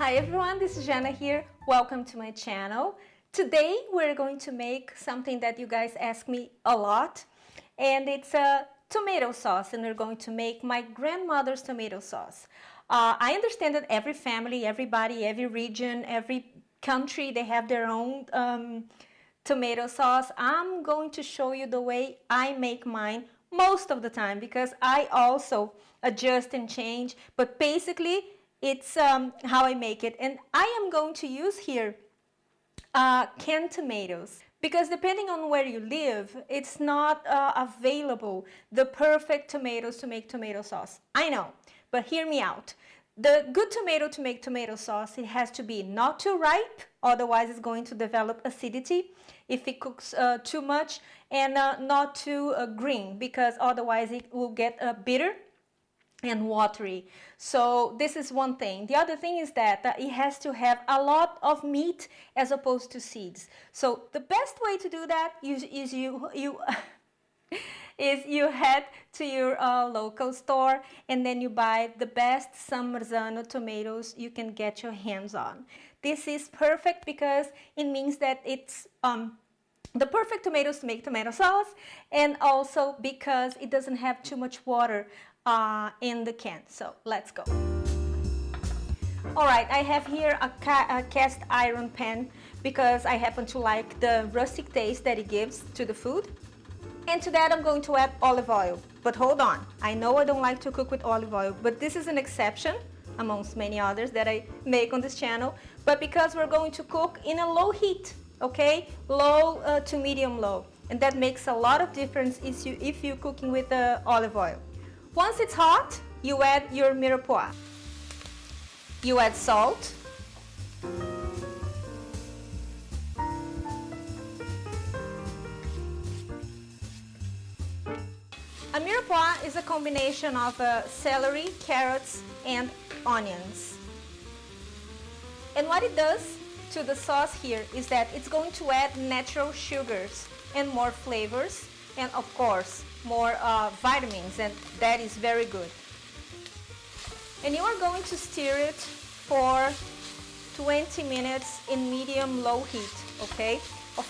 Hi everyone, this is Jana here. Welcome to my channel. Today we're going to make something that you guys ask me a lot, and it's a tomato sauce, and we're going to make my grandmother's tomato sauce. I understand that every family, everybody, every region, every country, they have their own tomato sauce. I'm going to show you the way I make mine most of the time because I also adjust and change, but basically it's how I make it. And I am going to use here canned tomatoes because depending on where you live, it's not available the perfect tomatoes to make tomato sauce. I know, but hear me out. The good tomato to make tomato sauce, it has to be not too ripe, otherwise it's going to develop acidity if it cooks too much, and not too green because otherwise it will get bitter and watery. So this is one thing. The other thing is that it has to have a lot of meat as opposed to seeds. So the best way to do that is you head to your local store and then you buy the best San Marzano tomatoes you can get your hands on. This is perfect because it means that it's the perfect tomatoes to make tomato sauce, and also because it doesn't have too much water in the can. So let's go. All right, I have here a cast iron pan because I happen to like the rustic taste that it gives to the food. And to that I'm going to add olive oil. But hold on, I know I don't like to cook with olive oil, but this is an exception amongst many others that I make on this channel. But because we're going to cook in a low heat, okay, low to medium low, and that makes a lot of difference if you're cooking with olive oil. Once it's hot, you add your mirepoix. You add salt. A mirepoix is a combination of celery, carrots, and onions. And what it does to the sauce here is that it's going to add natural sugars and more flavors, and of course more vitamins, and that is very good. And you are going to stir it for 20 minutes in medium low heat, okay? Of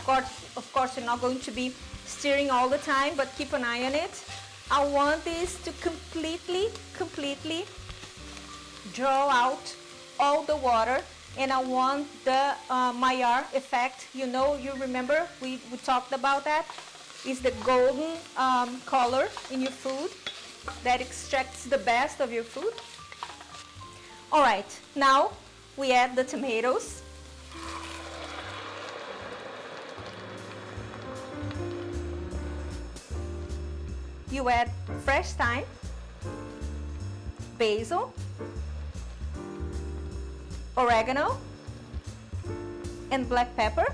course you're not going to be stirring all the time, but keep an eye on it. I want this to completely draw out all the water, and I want the Maillard effect. You remember we talked about that. Is the golden color in your food that extracts the best of your food. All right, now we add the tomatoes. You add fresh thyme, basil, oregano, and black pepper.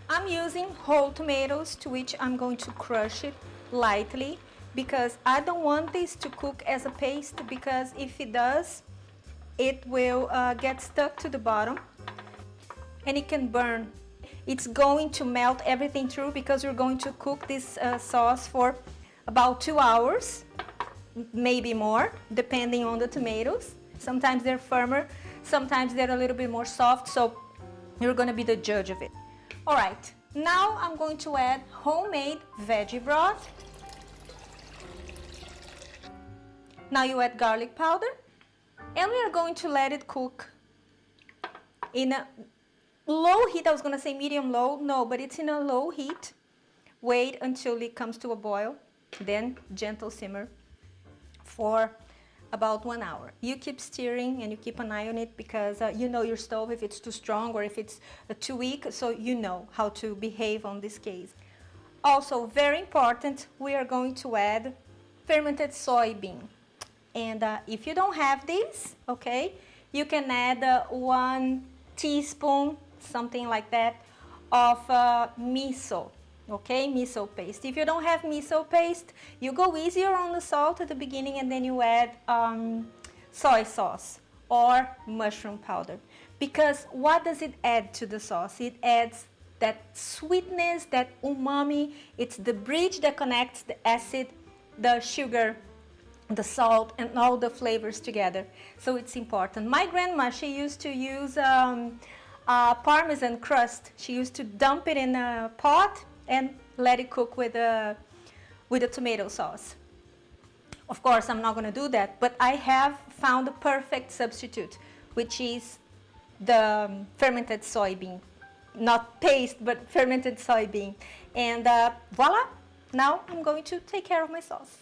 I'm using whole tomatoes, to which I'm going to crush it lightly because I don't want this to cook as a paste, because if it does, it will get stuck to the bottom and it can burn. It's going to melt everything through because we're going to cook this sauce for about 2 hours, maybe more, depending on the tomatoes. Sometimes they're firmer, sometimes they're a little bit more soft, so you're going to be the judge of it. All right, now I'm going to add homemade veggie broth. Now you add garlic powder, and we are going to let it cook in a low heat. I was going to say medium low, no, but it's in a low heat. Wait until it comes to a boil, then gentle simmer for about 1 hour. You keep stirring and you keep an eye on it because you know your stove, if it's too strong or if it's too weak, so you know how to behave on this case. Also, very important, we are going to add fermented soybean. And if you don't have these, okay, you can add 1 teaspoon, something like that, of miso. Okay, miso paste. If you don't have miso paste, you go easier on the salt at the beginning and then you add soy sauce or mushroom powder. Because what does it add to the sauce? It adds that sweetness, that umami. It's the bridge that connects the acid, the sugar, the salt and all the flavors together. So it's important. My grandma, she used to use Parmesan crust. She used to dump it in a pot and let it cook with a tomato sauce. Of course, I'm not going to do that, but I have found a perfect substitute, which is the fermented soybean. Not paste, but fermented soybean. And voila, now I'm going to take care of my sauce.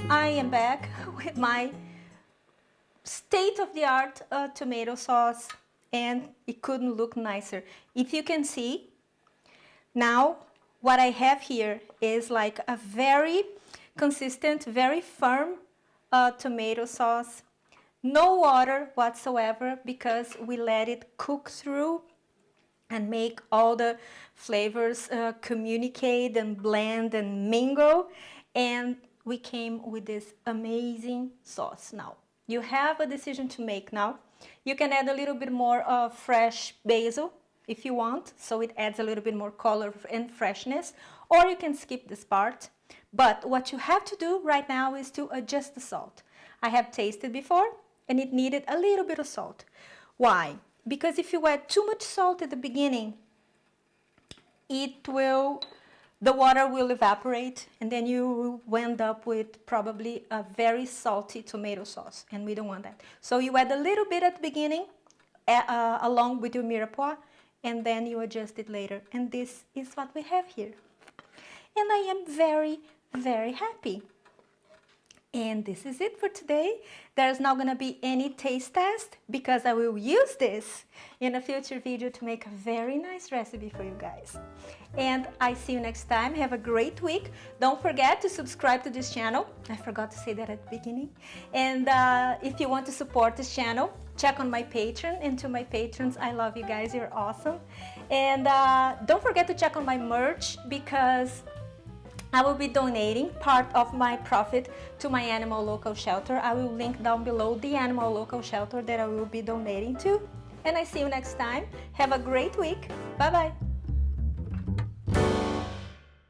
I am back with my state-of-the-art tomato sauce, and it couldn't look nicer. If you can see, now what I have here is like a very consistent, very firm tomato sauce. No water whatsoever, because we let it cook through and make all the flavors communicate and blend and mingle. And we came with this amazing sauce. Now, you have a decision to make now. You can add a little bit more of fresh basil if you want, so it adds a little bit more color and freshness, or you can skip this part. But what you have to do right now is to adjust the salt. I have tasted before, and it needed a little bit of salt. Why? Because if you add too much salt at the beginning, the water will evaporate, and then you will end up with probably a very salty tomato sauce, and we don't want that. So you add a little bit at the beginning along with your mirepoix, and then you adjust it later. And this is what we have here. And I am very, very happy. And this is it for today. There's not going to be any taste test, because I will use this in a future video to make a very nice recipe for you guys. And I see you next time. Have a great week. Don't forget to subscribe to this channel. I forgot to say that at the beginning. And if you want to support this channel, check on my Patreon. And to my patrons, I love you guys. You're awesome. And don't forget to check on my merch, because I will be donating part of my profit to my animal local shelter. I will link down below the animal local shelter that I will be donating to. And I see you next time. Have a great week. Bye-bye.